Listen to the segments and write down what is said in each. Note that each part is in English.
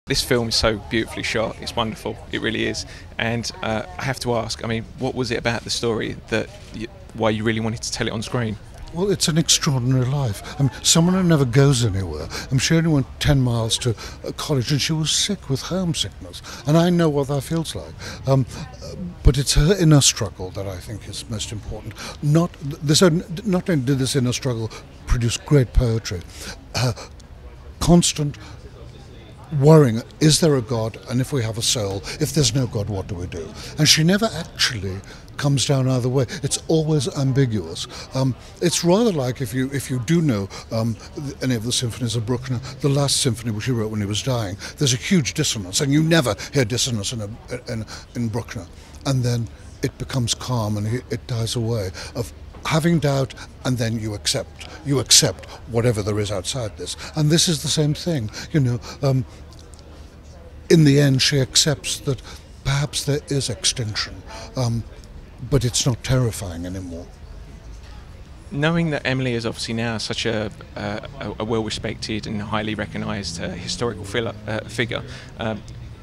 This film is so beautifully shot, it's wonderful, it really is. And I have to ask, I mean, what was it about the story that why you really wanted to tell it on screen? Well, it's an extraordinary life. I mean, someone who never goes anywhere. She only went 10 miles to college and she was sick with homesickness. And I know what that feels like. But it's her inner struggle that I think is most important. Not only did this inner struggle produce great poetry, constant worrying, is there a God, and if we have a soul, if there's no God, what do we do? And she never actually comes down either way. It's always ambiguous. It's rather like if you do know any of the symphonies of Bruckner, the last symphony which he wrote when he was dying, there's a huge dissonance, and you never hear dissonance in Bruckner. And then it becomes calm and it dies away of having doubt, and then you accept whatever there is outside this. And this is the same thing, you know. In the end, she accepts that perhaps there is extinction, but it's not terrifying anymore. Knowing that Emily is obviously now such a well-respected and highly recognised historical figure,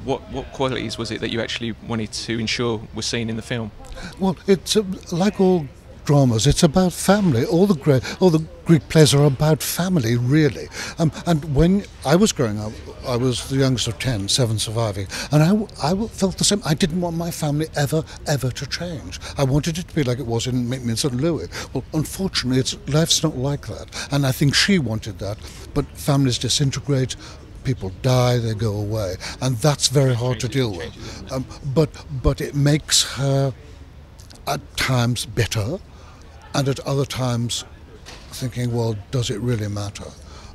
what qualities was it that you actually wanted to ensure were seen in the film? Well, it's like all dramas, it's about family. All the Greek plays are about family, really. And when I was growing up, I was the youngest of 10, 7 surviving, and I felt the same. I didn't want my family ever to change. I wanted it to be like it was in St. Louis. Well, unfortunately, life's not like that, and I think she wanted that. But families disintegrate, people die, they go away, and that's very hard to deal with. But it makes her at times bitter, and at other times thinking, well, does it really matter?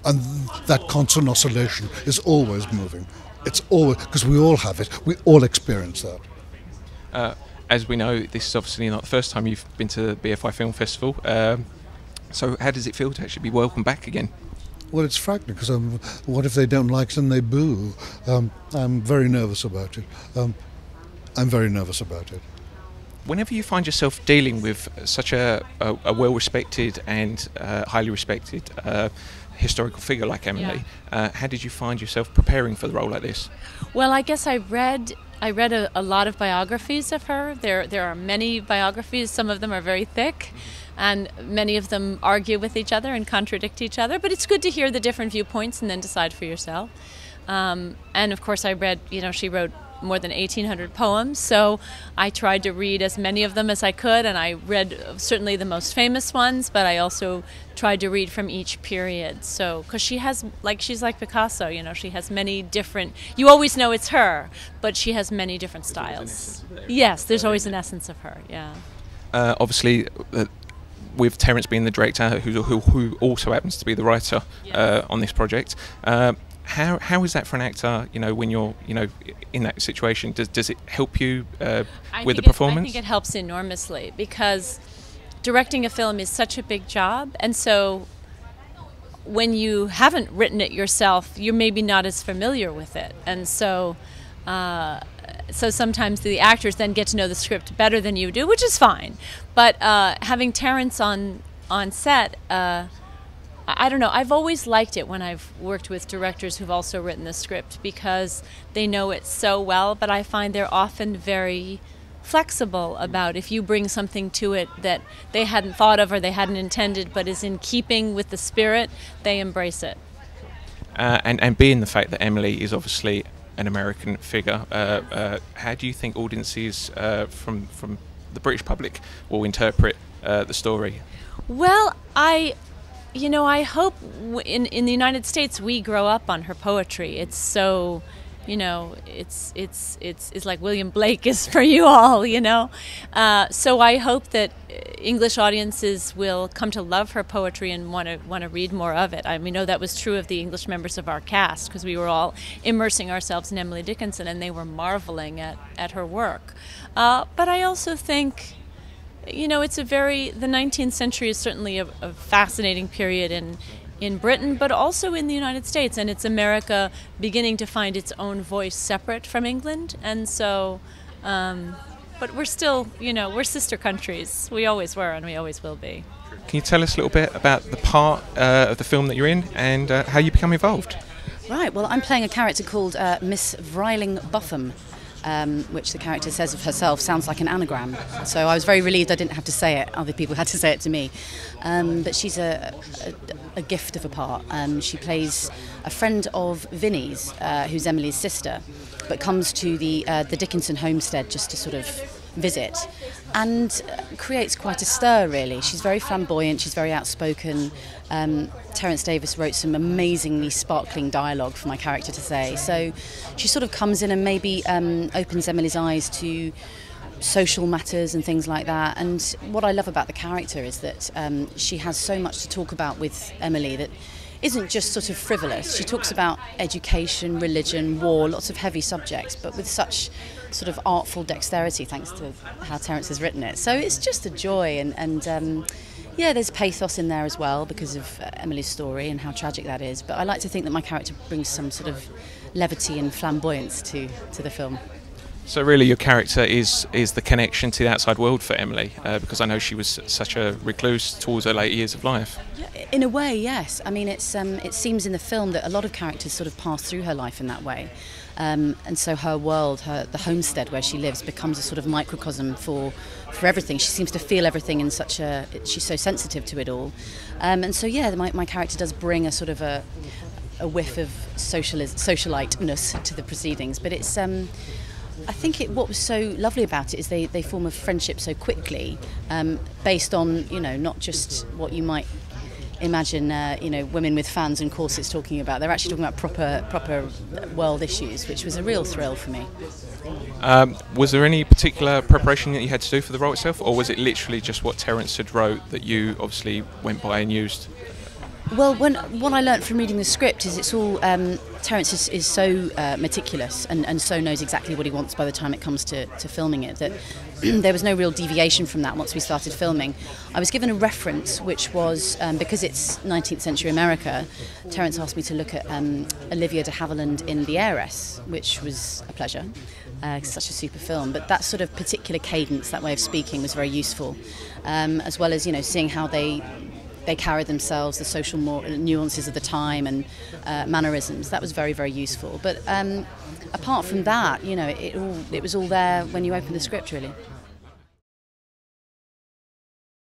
And that constant oscillation is always moving. It's always, because we all have it, we all experience that. As we know, this is obviously not the first time you've been to the BFI Film Festival. So how does it feel to actually be welcomed back again? Well, it's frightening, because what if they don't like it and they boo? I'm very nervous about it. I'm very nervous about it. Whenever you find yourself dealing with such a well-respected and highly respected historical figure like Emily, how did you find yourself preparing for the role like this? Well, I guess I read a lot of biographies of her. There are many biographies. Some of them are very thick, and many of them argue with each other and contradict each other. But it's good to hear the different viewpoints and then decide for yourself. And of course, I read. She wrote more than 1,800 poems, so I tried to read as many of them as I could, and I read certainly the most famous ones, but I also tried to read from each period. So, because she's like Picasso, she has many different, you always know it's her, but she has many different styles. Yes, there's always an essence of her, yeah. Obviously, with Terence being the director, who also happens to be the writer on this project, How is that for an actor, when you're, in that situation? Does it help you with the performance? I think it helps enormously, because directing a film is such a big job, and so when you haven't written it yourself, you're maybe not as familiar with it, and so sometimes the actors then get to know the script better than you do, which is fine. But having Terence on set, I don't know, I've always liked it when I've worked with directors who've also written the script, because they know it so well, but I find they're often very flexible about if you bring something to it that they hadn't thought of or they hadn't intended but is in keeping with the spirit, they embrace it. And being the fact that Emily is obviously an American figure, how do you think audiences from the British public will interpret the story? Well, I hope in the United States we grow up on her poetry. It's so, it's like William Blake is for you all, So I hope that English audiences will come to love her poetry and want to read more of it. I know that was true of the English members of our cast, because we were all immersing ourselves in Emily Dickinson, and they were marveling at her work. But I also think, the 19th century is certainly a fascinating period in Britain, but also in the United States, and it's America beginning to find its own voice separate from England, and so, but we're still, we're sister countries. We always were, and we always will be. Can you tell us a little bit about the part of the film that you're in and how you become involved? Right, well, I'm playing a character called Miss Vryling Buffum, which the character says of herself sounds like an anagram. So I was very relieved I didn't have to say it. Other people had to say it to me. But she's a gift of a part. She plays a friend of Vinnie's, who's Emily's sister, but comes to the Dickinson homestead just to sort of visit, and creates quite a stir, really. She's very flamboyant, she's very outspoken. Terence Davies wrote some amazingly sparkling dialogue for my character to say, so she sort of comes in and maybe opens Emily's eyes to social matters and things like that. And what I love about the character is that she has so much to talk about with Emily that isn't just sort of frivolous. She talks about education, religion, war, lots of heavy subjects, but with such sort of artful dexterity, thanks to how Terence has written it. So it's just a joy, and yeah, there's pathos in there as well because of Emily's story and how tragic that is. But I like to think that my character brings some sort of levity and flamboyance to the film. So really your character is the connection to the outside world for Emily, because I know she was such a recluse towards her late years of life. In a way, yes. I mean, it seems in the film that a lot of characters sort of pass through her life in that way. And so her world, the homestead where she lives, becomes a sort of microcosm for everything. She seems to feel everything in such she's so sensitive to it all. And so, yeah, my character does bring a sort of a whiff of socialite-ness to the proceedings. But it's... I think what was so lovely about it is they form a friendship so quickly, based on, you know, not just what you might imagine, you know, women with fans and corsets talking about. They're actually talking about proper world issues, which was a real thrill for me. Was there any particular preparation that you had to do for the role itself, or was it literally just what Terence had wrote that you obviously went by and used? Well, what I learnt from reading the script is it's all Terence is so meticulous and so knows exactly what he wants by the time it comes to filming it, that there was no real deviation from that once we started filming. I was given a reference, which was, because it's 19th century America, Terence asked me to look at Olivia de Havilland in The Heiress, which was a pleasure. Such a super film, but that sort of particular cadence, that way of speaking, was very useful, as well as, you know, seeing how they carry themselves, the social nuances of the time and mannerisms. That was very, very useful. But apart from that, you know, it was all there when you open the script, really.